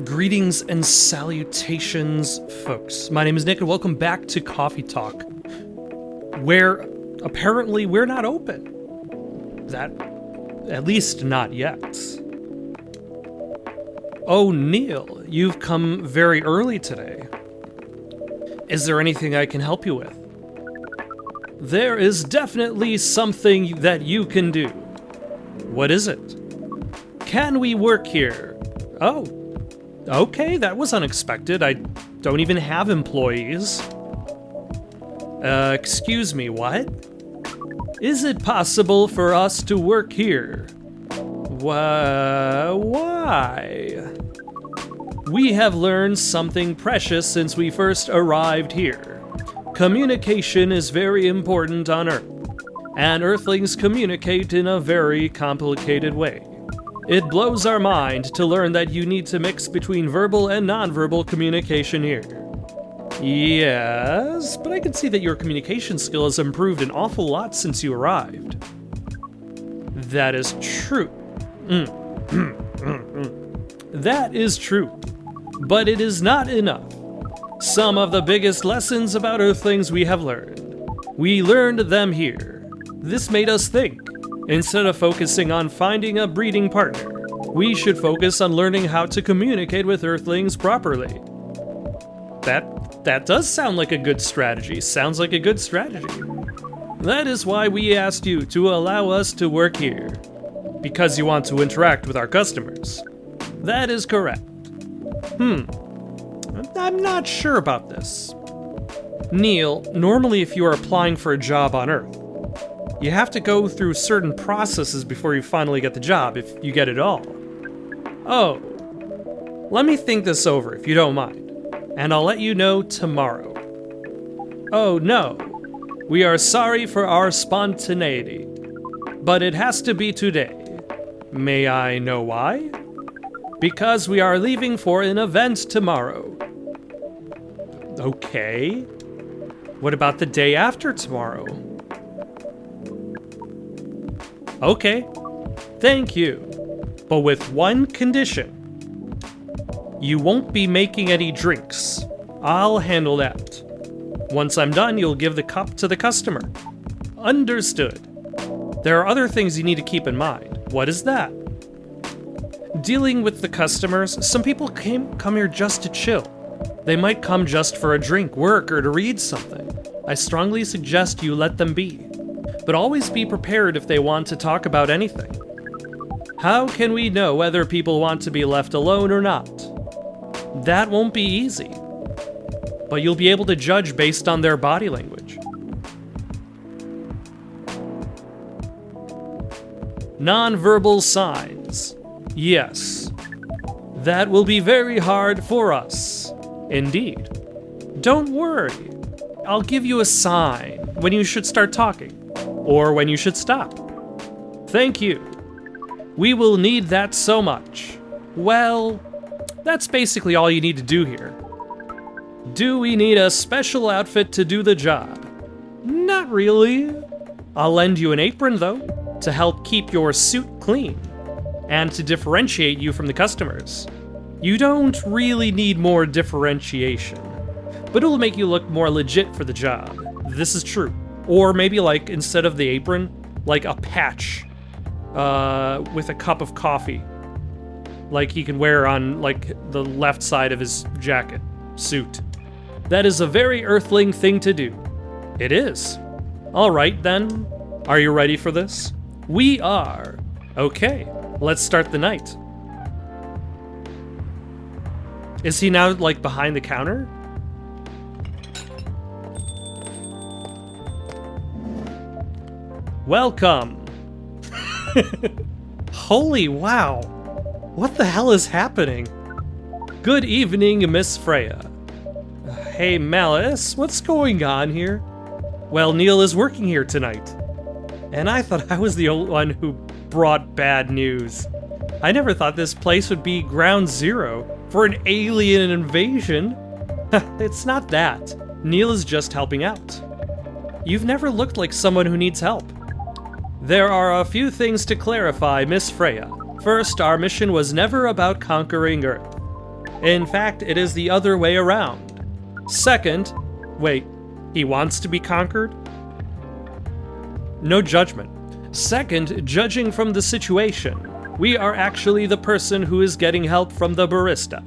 Greetings and salutations, folks. My name is Nick, and welcome back to Coffee Talk, where apparently we're not open. At least not yet. Oh, Neil, you've come very early today. Is there anything I can help you with? There is definitely something that you can do. What is it? Can we work here? Oh, okay, that was unexpected. I don't even have employees. Excuse me, what? Is it possible for us to work here? Why? We have learned something precious since we first arrived here. Communication is very important on Earth, and Earthlings communicate in a very complicated way. It blows our mind to learn that you need to mix between verbal and nonverbal communication here. Yes, but I can see that your communication skill has improved an awful lot since you arrived. That is true. That is true. But it is not enough. Some of the biggest lessons about Earthlings we have learned. We learned them here. This made us think. Instead of focusing on finding a breeding partner, we should focus on learning how to communicate with Earthlings properly. That does sound like a good strategy. Sounds like a good strategy. That is why we asked you to allow us to work here. Because you want to interact with our customers. That is correct. I'm not sure about this. Neil, normally if you are applying for a job on Earth, you have to go through certain processes before you finally get the job, if you get it all. Oh, let me think this over if you don't mind, and I'll let you know tomorrow. Oh no, we are sorry for our spontaneity, but it has to be today. May I know why? Because we are leaving for an event tomorrow. Okay. What about the day after tomorrow? Okay. Thank you. But with one condition. You won't be making any drinks. I'll handle that. Once I'm done, you'll give the cup to the customer. Understood. There are other things you need to keep in mind. What is that? Dealing with the customers, some people come here just to chill. They might come just for a drink, work, or to read something. I strongly suggest you let them be. But always be prepared if they want to talk about anything. How can we know whether people want to be left alone or not? That won't be easy. But you'll be able to judge based on their body language. Nonverbal signs. Yes. That will be very hard for us. Indeed. Don't worry. I'll give you a sign when you should start talking, or when you should stop. Thank you. We will need that so much. Well, that's basically all you need to do here. Do we need a special outfit to do the job? Not really. I'll lend you an apron, though, to help keep your suit clean, and to differentiate you from the customers. You don't really need more differentiation, but it'll make you look more legit for the job. This is true. Or maybe like, instead of the apron, like a patch with a cup of coffee. Like he can wear on like the left side of his jacket, suit. That is a very Earthling thing to do. It is. All right then, are you ready for this? We are. Okay, let's start the night. Is he now like behind the counter? Welcome. Holy wow. What the hell is happening? Good evening, Miss Freya. Hey, Malice, what's going on here? Well, Neil is working here tonight. And I thought I was the only one who brought bad news. I never thought this place would be ground zero for an alien invasion. It's not that. Neil is just helping out. You've never looked like someone who needs help. There are a few things to clarify, Miss Freya. First, our mission was never about conquering Earth. In fact, it is the other way around. Second, wait, he wants to be conquered? No judgment. Second, judging from the situation, we are actually the person who is getting help from the barista,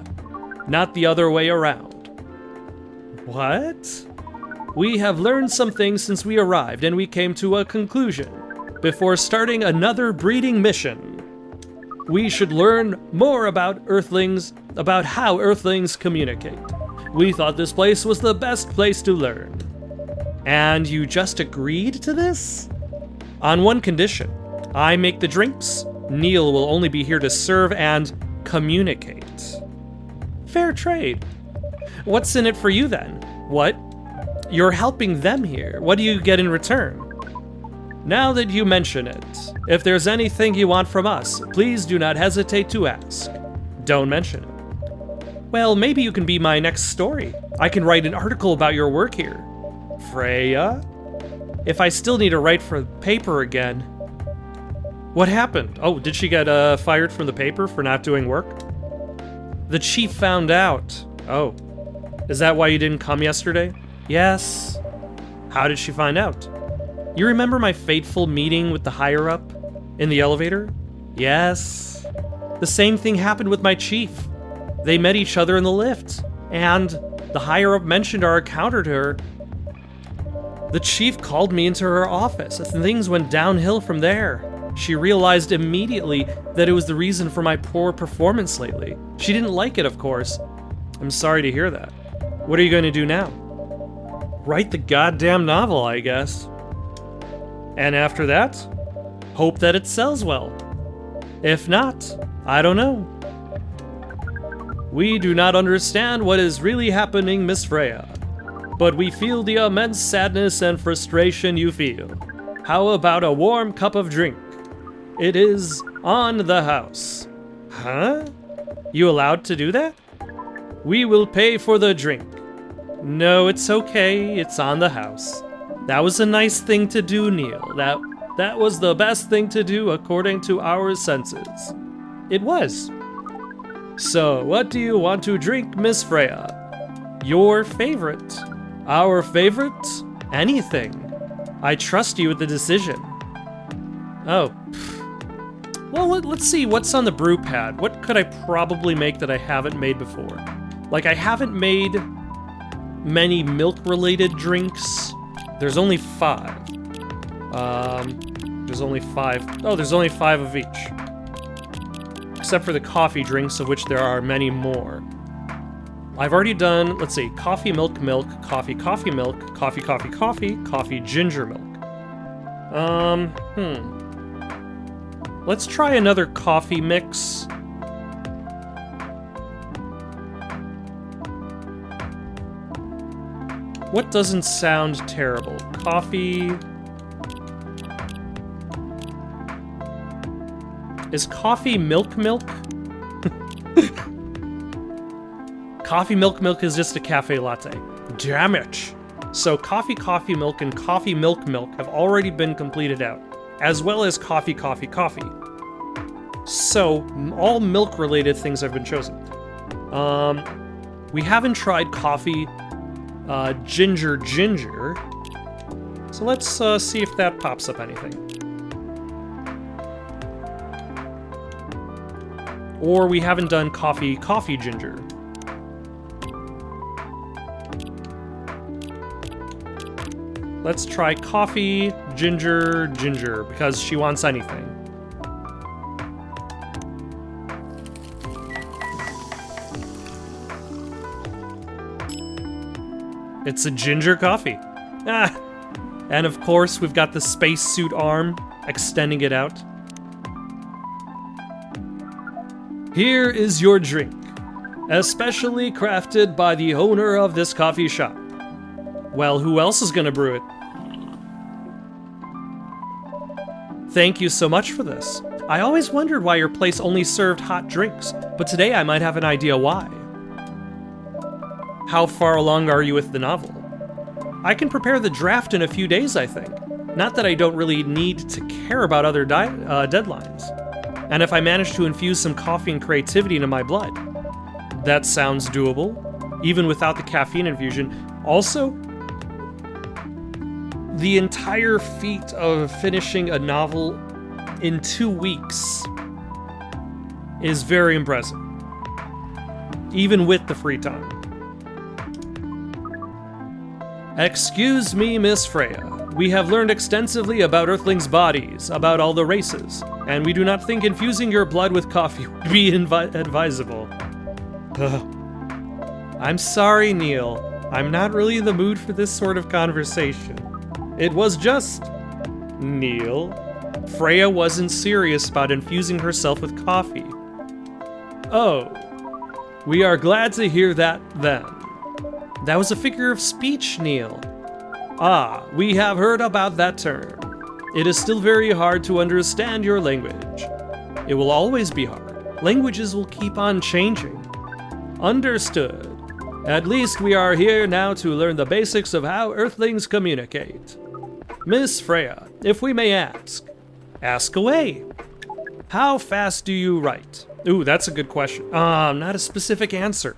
not the other way around. What? We have learned some things since we arrived, and we came to a conclusion. Before starting another breeding mission, we should learn more about Earthlings, about how Earthlings communicate. We thought this place was the best place to learn. And you just agreed to this? On one condition. I make the drinks. Neil will only be here to serve and communicate. Fair trade. What's in it for you then? What? You're helping them here. What do you get in return? Now that you mention it, if there's anything you want from us, please do not hesitate to ask. Don't mention it. Well, maybe you can be my next story. I can write an article about your work here. Freya? If I still need to write for the paper again. What happened? Oh, did she get fired from the paper for not doing work? The chief found out. Oh. Is that why you didn't come yesterday? Yes. How did she find out? You remember my fateful meeting with the higher-up in the elevator? Yes. The same thing happened with my chief. They met each other in the lift, and the higher-up mentioned our encounter to her. The chief called me into her office, and things went downhill from there. She realized immediately that it was the reason for my poor performance lately. She didn't like it, of course. I'm sorry to hear that. What are you going to do now? Write the goddamn novel, I guess. And after that, hope that it sells well. If not, I don't know. We do not understand what is really happening, Miss Freya, but we feel the immense sadness and frustration you feel. How about a warm cup of drink? It is on the house. Huh? You allowed to do that? We will pay for the drink. No, it's okay. It's on the house. That was a nice thing to do, Neil. That was the best thing to do according to our senses. It was. So, what do you want to drink, Miss Freya? Your favorite. Our favorite? Anything. I trust you with the decision. Oh. Well, let's see what's on the brew pad. What could I probably make that I haven't made before? Like, I haven't made many milk-related drinks. There's only 5. There's only 5. Oh, there's only 5 of each. Except for the coffee drinks, of which there are many more. I've already done, let's see, coffee, milk, milk, coffee, coffee, milk, coffee, coffee, coffee, coffee, ginger milk. Let's try another coffee mix. What doesn't sound terrible? Coffee... Is coffee milk milk? Coffee milk milk is just a cafe latte. Damn it! So coffee coffee milk and coffee milk milk have already been completed out, as well as coffee coffee coffee. So all milk related things have been chosen. We haven't tried coffee ginger ginger, so let's see if that pops up anything. Or we haven't done coffee coffee ginger. Let's try coffee ginger ginger, because she wants anything. It's a ginger coffee. Ah! And of course, we've got the spacesuit arm, extending it out. Here is your drink, especially crafted by the owner of this coffee shop. Well, who else is gonna brew it? Thank you so much for this. I always wondered why your place only served hot drinks, but today I might have an idea why. How far along are you with the novel? I can prepare the draft in a few days, I think. Not that I don't really need to care about other deadlines. And if I manage to infuse some coffee and creativity into my blood. That sounds doable, even without the caffeine infusion. Also, the entire feat of finishing a novel in 2 weeks is very impressive, even with the free time. Excuse me, Miss Freya. We have learned extensively about Earthlings' bodies, about all the races, and we do not think infusing your blood with coffee would be advisable. I'm sorry, Neil. I'm not really in the mood for this sort of conversation. It was just... Neil. Freya wasn't serious about infusing herself with coffee. Oh. We are glad to hear that, then. That was a figure of speech, Neil. Ah, we have heard about that term. It is still very hard to understand your language. It will always be hard. Languages will keep on changing. Understood. At least we are here now to learn the basics of how Earthlings communicate. Miss Freya, if we may ask. Ask away. How fast do you write? Ooh, that's a good question. Not a specific answer.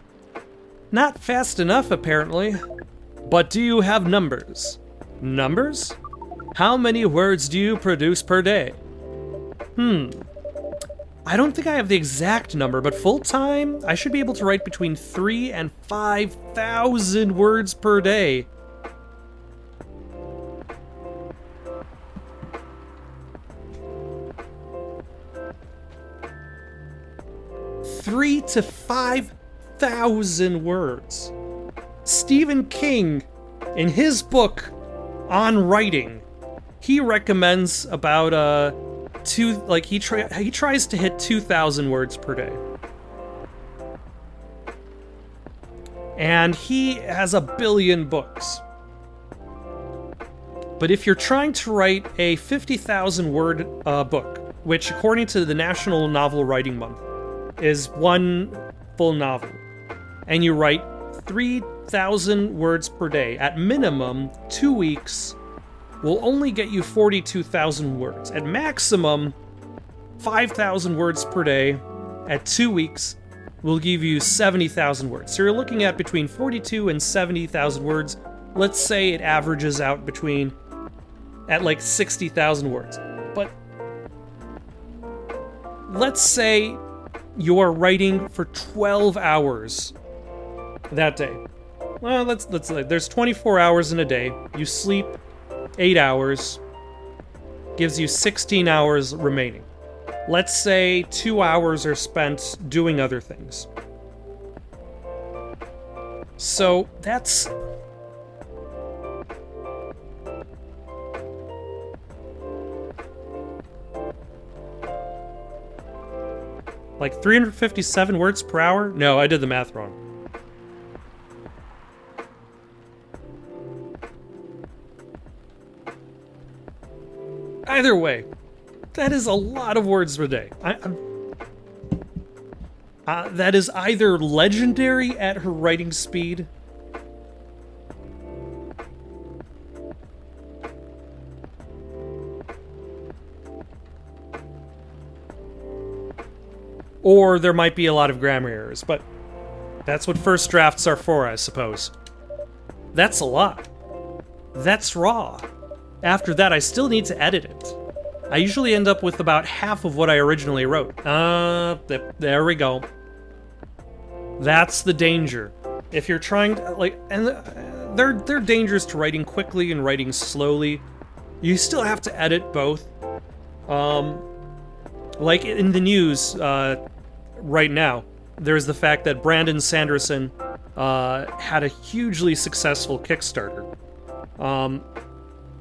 Not fast enough, apparently. But do you have numbers? Numbers? How many words do you produce per day? I don't think I have the exact number, but full-time, I should be able to write between 3,000 and 5,000 words per day. Three to 5,000 words. Stephen King, in his book on writing, he recommends about he tries to hit 2,000 words per day. And he has 1 billion books. But if you're trying to write a 50,000 word book, which according to the National Novel Writing Month is one full novel, and you write 3,000 words per day, at minimum 2 weeks will only get you 42,000 words. At maximum, 5,000 words per day at 2 weeks will give you 70,000 words. So you're looking at between 42 and 70,000 words. Let's say it averages out at like 60,000 words. But let's say you're writing for 12 hours that day. Well, let's there's 24 hours in a day. You sleep 8 hours, gives you 16 hours remaining. Let's say 2 hours are spent doing other things. So that's... like 357 words per hour? No, I did the math wrong. Either way, that is a lot of words per day. That is either legendary at her writing speed, or there might be a lot of grammar errors, but that's what first drafts are for, I suppose. That's a lot. That's raw. After that, I still need to edit it. I usually end up with about half of what I originally wrote. There we go. That's the danger. If you're trying to, and they're dangers to writing quickly and writing slowly. You still have to edit both. Like in the news right now, there's the fact that Brandon Sanderson had a hugely successful Kickstarter.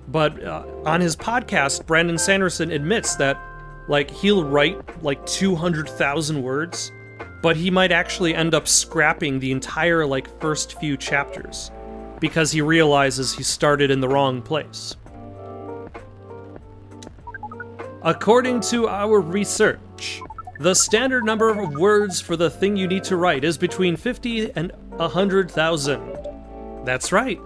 But on his podcast, Brandon Sanderson admits that, he'll write, 200,000 words, but he might actually end up scrapping the entire, first few chapters, because he realizes he started in the wrong place. According to our research, the standard number of words for the thing you need to write is between 50 and 100,000. That's right.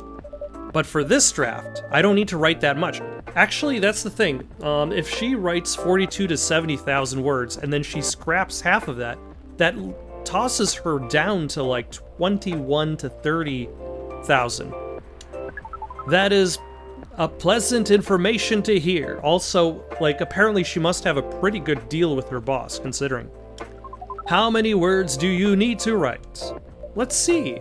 But for this draft, I don't need to write that much. Actually, that's the thing. If she writes 42 to 70,000 words and then she scraps half of that, that tosses her down to like 21 to 30,000. That is a pleasant information to hear. Also, like, apparently she must have a pretty good deal with her boss, considering. How many words do you need to write? Let's see.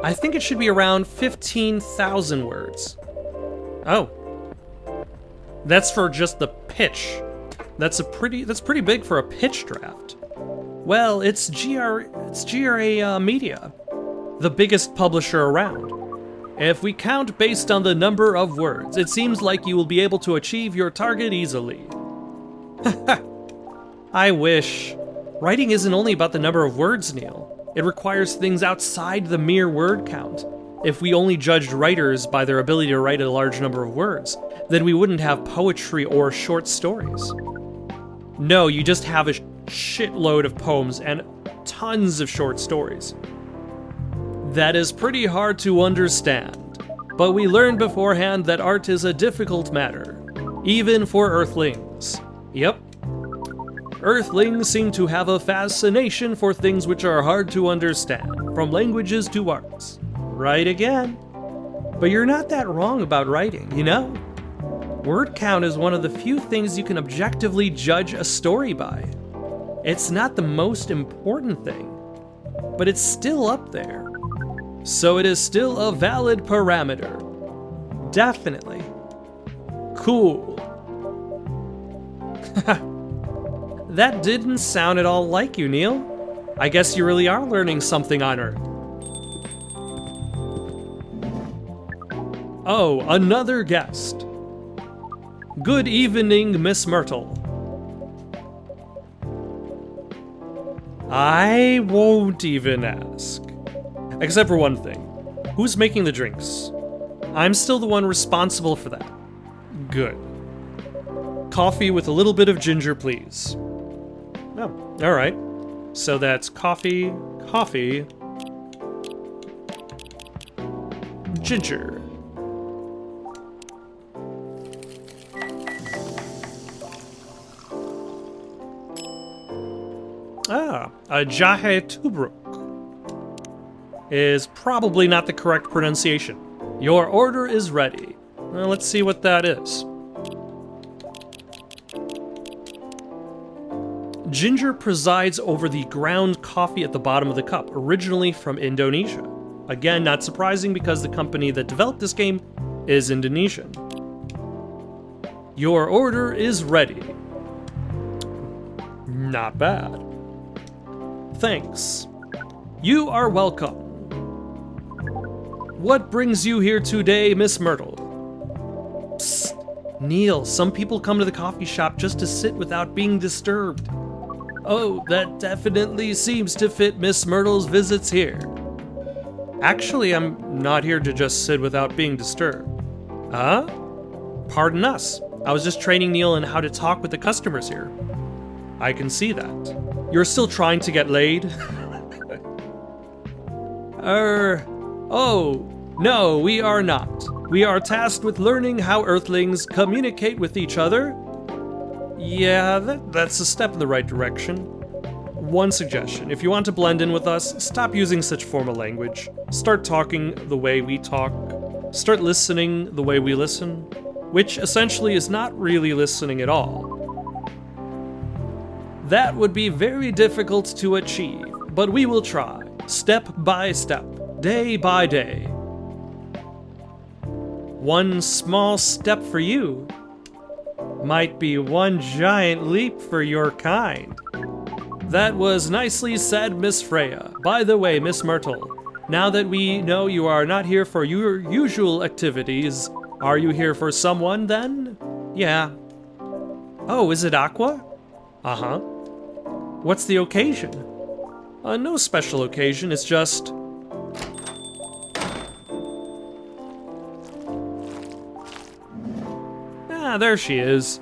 I think it should be around 15,000 words. Oh. That's for just the pitch. That's pretty big for a pitch draft. Well, it's GRA Media, the biggest publisher around. If we count based on the number of words, it seems like you will be able to achieve your target easily. I wish. Writing isn't only about the number of words, Neil. It requires things outside the mere word count. If we only judged writers by their ability to write a large number of words, then we wouldn't have poetry or short stories. No, you just have a shitload of poems and tons of short stories. That is pretty hard to understand, but we learned beforehand that art is a difficult matter, even for Earthlings. Yep. Earthlings seem to have a fascination for things which are hard to understand, from languages to arts. Right again. But you're not that wrong about writing, you know? Word count is one of the few things you can objectively judge a story by. It's not the most important thing, but it's still up there. So it is still a valid parameter. Definitely. Cool. That didn't sound at all like you, Neil. I guess you really are learning something on Earth. Oh, another guest. Good evening, Miss Myrtle. I won't even ask. Except for one thing. Who's making the drinks? I'm still the one responsible for that. Good. Coffee with a little bit of ginger, please. Oh, alright. So that's coffee, ginger. A Jahe Tubruk is probably not the correct pronunciation. Your order is ready. Well, let's see what that is. Ginger presides over the ground coffee at the bottom of the cup, originally from Indonesia. Again, not surprising because the company that developed this game is Indonesian. Your order is ready. Not bad. Thanks. You are welcome. What brings you here today, Miss Myrtle? Psst. Neil, some people come to the coffee shop just to sit without being disturbed. Oh, that definitely seems to fit Miss Myrtle's visits here. Actually, I'm not here to just sit without being disturbed. Huh? Pardon us. I was just training Neil in how to talk with the customers here. I can see that. You're still trying to get laid? Oh, no, we are not. We are tasked with learning how Earthlings communicate with each other. Yeah, that's a step in the right direction. One suggestion, if you want to blend in with us, stop using such formal language. Start talking the way we talk. Start listening the way we listen, which essentially is not really listening at all. That would be very difficult to achieve, but we will try, step by step, day by day. One small step for you might be one giant leap for your kind. That was nicely said, Miss Freya. By the way, Miss Myrtle, now that we know you are not here for your usual activities, are you here for someone then? Yeah. Oh, is it Aqua? Uh-huh. What's the occasion? No special occasion, it's just... Ah, there she is.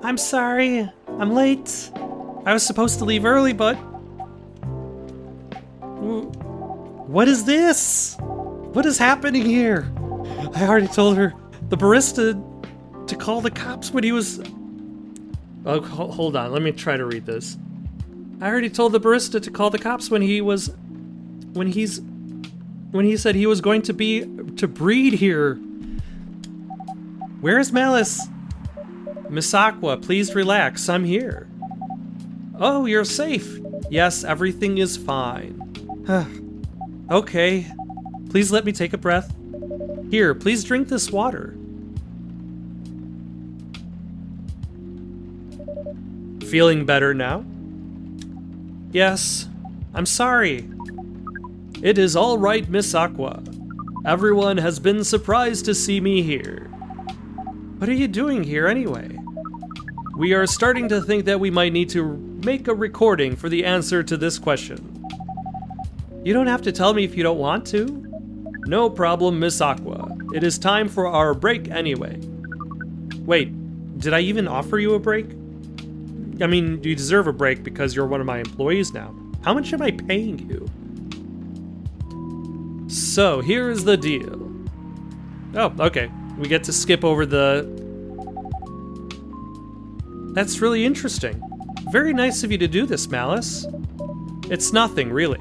I'm sorry, I'm late. I was supposed to leave early, but... What is this? What is happening here? I already told her, the barista, to call the cops when he was... Oh, hold on, let me try to read this. I already told the barista to call the cops when he said he was going to breed here. Where is Malice? Miss Aqua, please relax. I'm here. Oh, you're safe. Yes, everything is fine. Okay. Please let me take a breath. Here, please drink this water. Feeling better now? Yes. I'm sorry. It is all right, Miss Aqua. Everyone has been surprised to see me here. What are you doing here anyway? We are starting to think that we might need to make a recording for the answer to this question. You don't have to tell me if you don't want to. No problem, Miss Aqua. It is time for our break anyway. Wait, did I even offer you a break? I mean, you deserve a break because you're one of my employees now. How much am I paying you? So, here is the deal. Oh, okay. We get to skip over the... That's really interesting. Very nice of you to do this, Malice. It's nothing, really.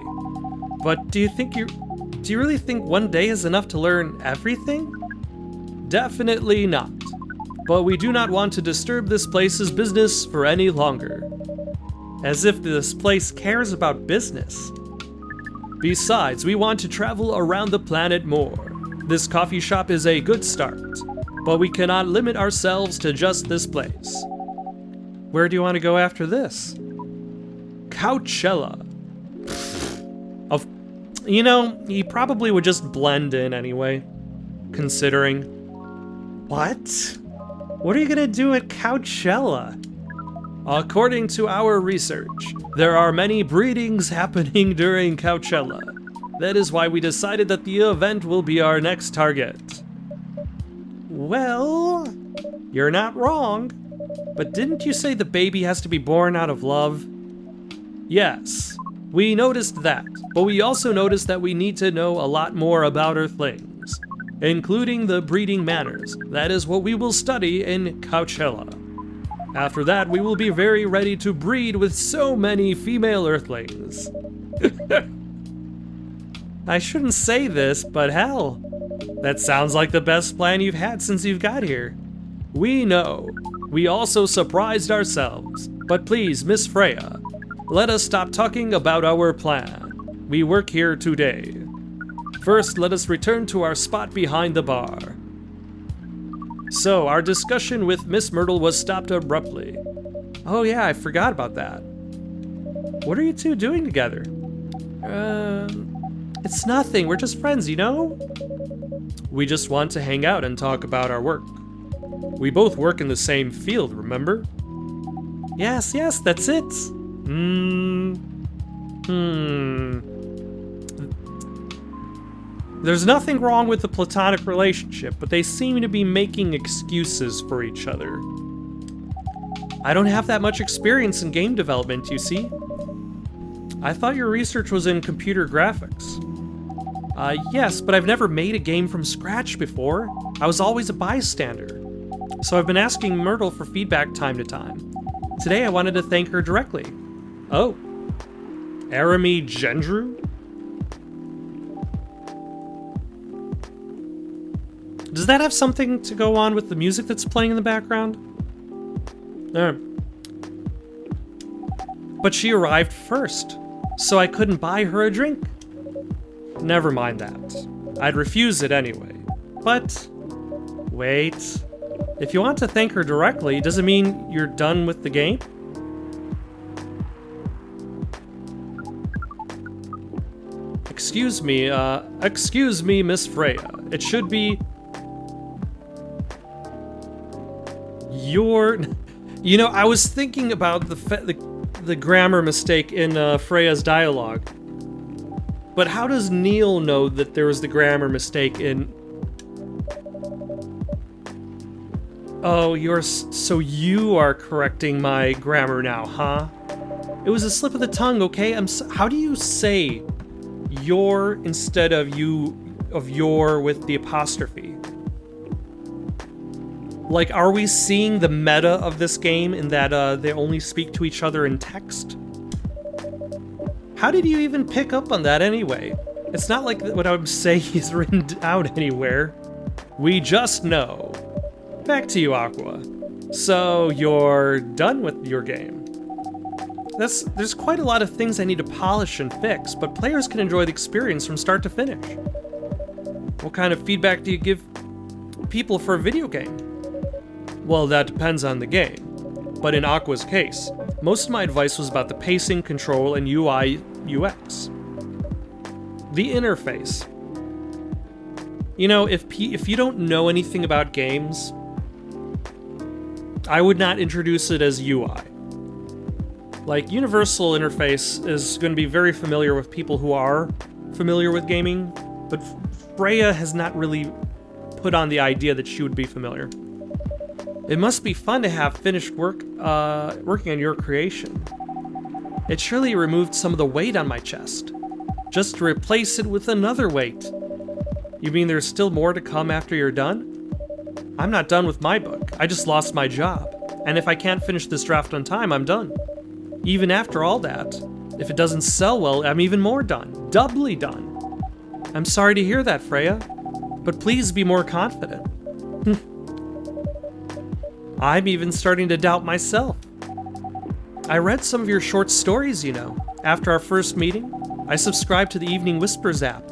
But do you really think one day is enough to learn everything? Definitely not. But we do not want to disturb this place's business for any longer. As if this place cares about business. Besides, we want to travel around the planet more. This coffee shop is a good start, but we cannot limit ourselves to just this place. Where do you want to go after this? Coachella. You know, he probably would just blend in anyway, considering. What? What are you gonna do at Coachella? According to our research, there are many breedings happening during Coachella. That is why we decided that the event will be our next target. Well, you're not wrong. But didn't you say the baby has to be born out of love? Yes, we noticed that, but we also noticed that we need to know a lot more about Earthlings, including the breeding manners. That is what we will study in Coachella. After that, we will be very ready to breed with so many female Earthlings. I shouldn't say this, but hell, that sounds like the best plan you've had since you've got here. We know. We also surprised ourselves. But please, Miss Freya, let us stop talking about our plan. We work here today. First, let us return to our spot behind the bar. So, our discussion with Miss Myrtle was stopped abruptly. Oh yeah, I forgot about that. What are you two doing together? It's nothing, we're just friends, you know? We just want to hang out and talk about our work. We both work in the same field, remember? Yes, that's it. There's nothing wrong with the platonic relationship, but they seem to be making excuses for each other. I don't have that much experience in game development, you see. I thought your research was in computer graphics. Yes, but I've never made a game from scratch before. I was always a bystander. So I've been asking Myrtle for feedback time to time. Today I wanted to thank her directly. Oh. Arami Gendru? Does that have something to go on with the music that's playing in the background? But she arrived first, so I couldn't buy her a drink. Never mind that. I'd refuse it anyway. But, wait. If you want to thank her directly, does it mean you're done with the game? Excuse me, Miss Freya. It should be... You know, I was thinking about the grammar mistake in Freya's dialogue. But how does Neil know that there was the grammar mistake in... Oh, so you are correcting my grammar now, huh? It was a slip of the tongue, okay? How do you say your instead of your with the apostrophe? Like, are we seeing the meta of this game in that they only speak to each other in text? How did you even pick up on that anyway? It's not like what I'm saying is written out anywhere. We just know. Back to you, Aqua. So, you're done with your game. There's quite a lot of things I need to polish and fix, but players can enjoy the experience from start to finish. What kind of feedback do you give people for a video game? Well, that depends on the game. But in Aqua's case, most of my advice was about the pacing, control, and UI, UX. The interface. You know, if you don't know anything about games, I would not introduce it as UI. Like, Universal Interface is going to be very familiar with people who are familiar with gaming, but Freya has not really put on the idea that she would be familiar. It must be fun to have finished working on your creation. It surely removed some of the weight on my chest, just to replace it with another weight. You mean there's still more to come after you're done? I'm not done with my book. I just lost my job. And if I can't finish this draft on time, I'm done. Even after all that, if it doesn't sell well, I'm even more done. Doubly done. I'm sorry to hear that, Freya, but please be more confident. I'm even starting to doubt myself. I read some of your short stories, you know. After our first meeting, I subscribed to the Evening Whispers app.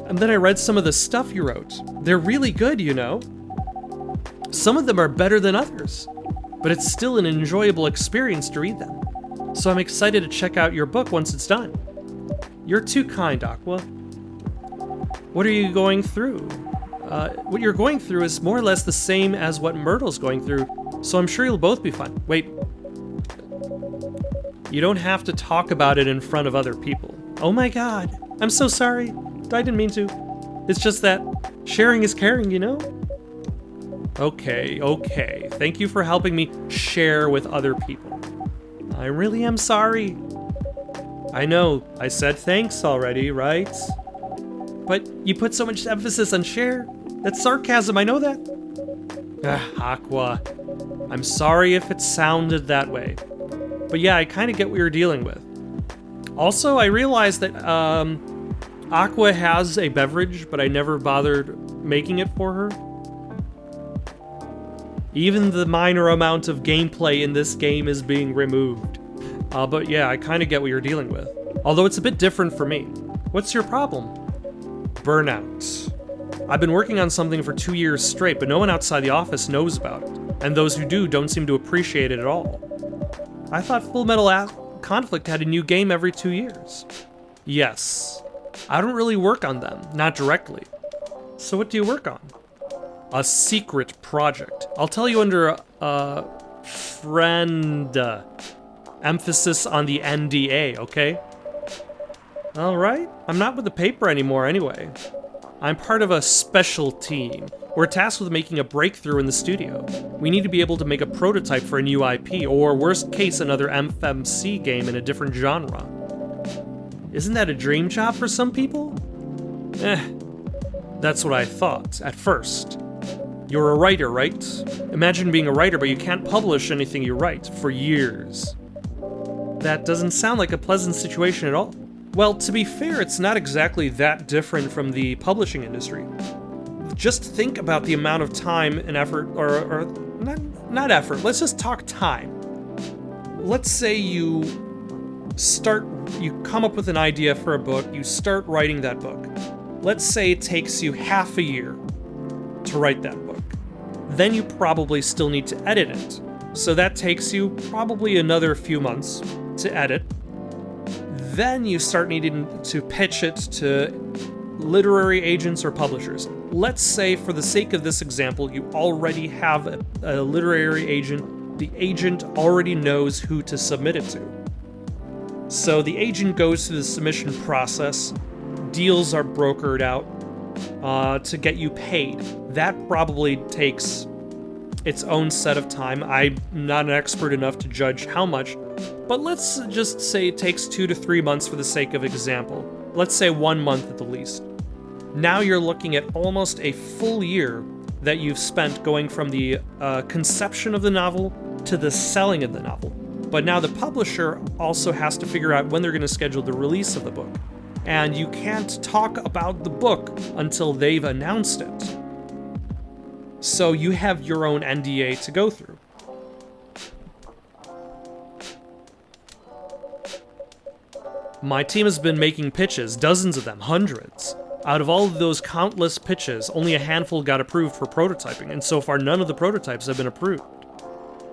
And then I read some of the stuff you wrote. They're really good, you know. Some of them are better than others, but it's still an enjoyable experience to read them. So I'm excited to check out your book once it's done. You're too kind, Aqua. What are you going through? What you're going through is more or less the same as what Myrtle's going through, so I'm sure you'll both be fine. Wait. You don't have to talk about it in front of other people. Oh my god. I'm so sorry. I didn't mean to. It's just that sharing is caring, you know? Okay. Thank you for helping me share with other people. I really am sorry. I know, I said thanks already, right? But you put so much emphasis on share. That's sarcasm, I know that. Aqua. I'm sorry if it sounded that way. But yeah, I kind of get what you're dealing with. Also, I realized that Aqua has a beverage, but I never bothered making it for her. Even the minor amount of gameplay in this game is being removed. But yeah, I kind of get what you're dealing with. Although it's a bit different for me. What's your problem? Burnout. I've been working on something for 2 years straight, but no one outside the office knows about it. And those who do don't seem to appreciate it at all. I thought Full Metal Conflict had a new game every 2 years. Yes. I don't really work on them, not directly. So what do you work on? A secret project. I'll tell you under friend. Emphasis on the NDA, okay? Alright, I'm not with the paper anymore anyway. I'm part of a special team. We're tasked with making a breakthrough in the studio. We need to be able to make a prototype for a new IP, or worst case, another FMC game in a different genre. Isn't that a dream job for some people? That's what I thought, at first. You're a writer, right? Imagine being a writer, but you can't publish anything you write for years. That doesn't sound like a pleasant situation at all. Well, to be fair, it's not exactly that different from the publishing industry. Just think about the amount of time and effort, or not effort, let's just talk time. Let's say you come up with an idea for a book, you start writing that book. Let's say it takes you half a year to write that book. Then you probably still need to edit it. So that takes you probably another few months to edit. Then you start needing to pitch it to literary agents or publishers. Let's say, for the sake of this example, you already have a literary agent. The agent already knows who to submit it to. So the agent goes through the submission process. Deals are brokered out to get you paid. That probably takes its own set of time. I'm not an expert enough to judge how much, but let's just say it takes 2 to 3 months for the sake of example. Let's say 1 month at the least. Now you're looking at almost a full year that you've spent going from the conception of the novel to the selling of the novel. But now the publisher also has to figure out when they're going to schedule the release of the book. And you can't talk about the book until they've announced it. So you have your own NDA to go through. My team has been making pitches, dozens of them, hundreds. Out of all of those countless pitches, only a handful got approved for prototyping, and so far none of the prototypes have been approved.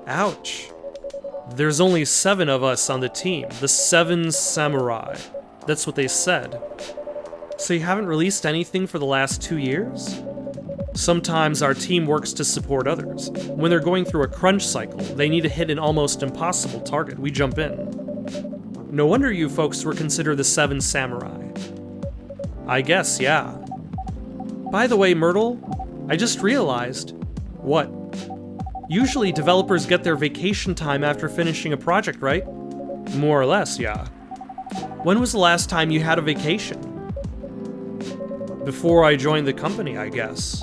Ouch. There's only 7 of us on the team, the 7 samurai. That's what they said. So you haven't released anything for the last 2 years? Sometimes our team works to support others. When they're going through a crunch cycle, they need to hit an almost impossible target. We jump in. No wonder you folks were considered the 7 samurai. I guess, yeah. By the way, Myrtle, I just realized. What? Usually developers get their vacation time after finishing a project, right? More or less, yeah. When was the last time you had a vacation? Before I joined the company, I guess.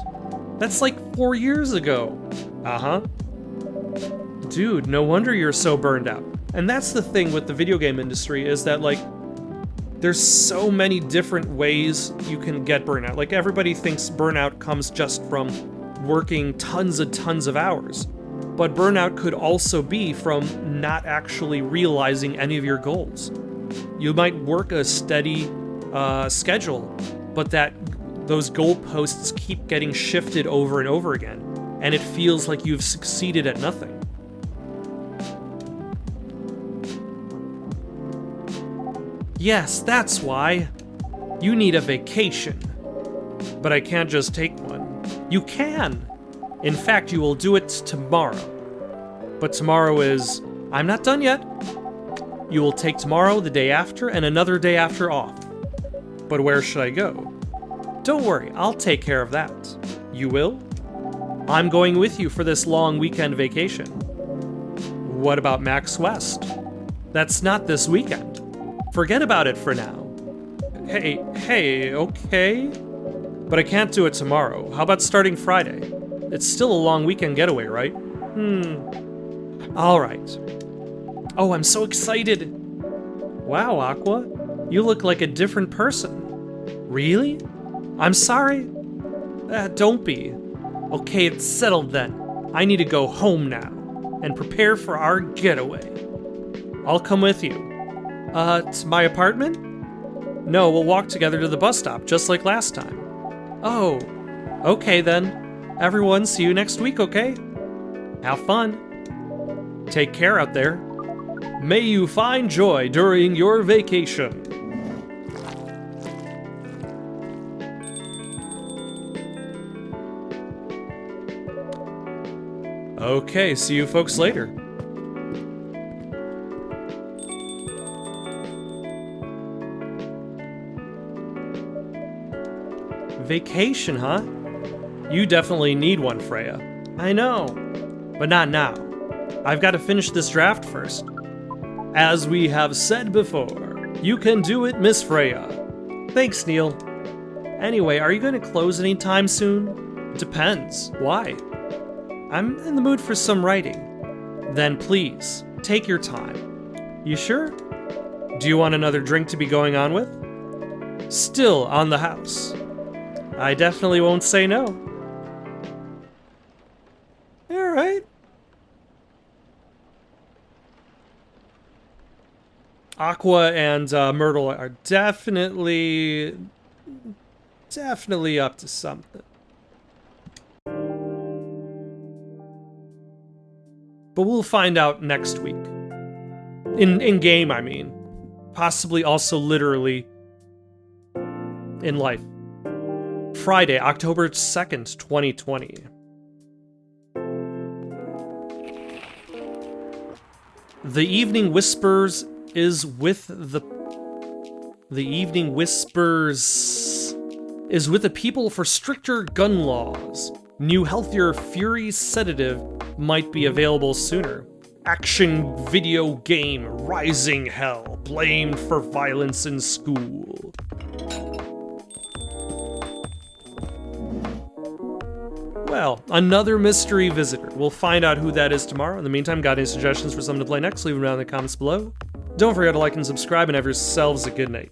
That's like 4 years ago. Uh-huh. Dude, no wonder you're so burned out. And that's the thing with the video game industry, is that, like, there's so many different ways you can get burnout. Like, everybody thinks burnout comes just from working tons of hours. But burnout could also be from not actually realizing any of your goals. You might work a steady schedule, but those goalposts keep getting shifted over and over again, and it feels like you've succeeded at nothing. Yes, that's why. You need a vacation. But I can't just take one. You can! In fact, you will do it tomorrow. But tomorrow is... I'm not done yet. You will take tomorrow, the day after, and another day after off. But where should I go? Don't worry, I'll take care of that. You will? I'm going with you for this long weekend vacation. What about Max West? That's not this weekend. Forget about it for now. Hey, okay? But I can't do it tomorrow. How about starting Friday? It's still a long weekend getaway, right? Alright. Oh, I'm so excited! Wow, Aqua, you look like a different person. Really? I'm sorry? Don't be. Okay, it's settled then. I need to go home now, and prepare for our getaway. I'll come with you. To my apartment? No, we'll walk together to the bus stop, just like last time. Oh, okay then. Everyone, see you next week, okay? Have fun. Take care out there. May you find joy during your vacation. Okay, see you folks later. Vacation, huh? You definitely need one, Freya. I know, but not now. I've got to finish this draft first. As we have said before, you can do it, Miss Freya. Thanks, Neil. Anyway, are you going to close anytime soon? Depends. Why? I'm in the mood for some writing. Then please, take your time. You sure? Do you want another drink to be going on with? Still on the house. I definitely won't say no. Alright. Aqua and Myrtle are definitely up to something. But we'll find out next week. In game, I mean. Possibly also literally in life. Friday, October 2nd, 2020. The Evening Whispers is with the people for stricter gun laws. New healthier Fury sedative might be available sooner. Action video game Rising Hell blamed for violence in school. Well, another mystery visitor. We'll find out who that is tomorrow. In the meantime, got any suggestions for something to play next? Leave them down in the comments below. Don't forget to like and subscribe, and have yourselves a good night.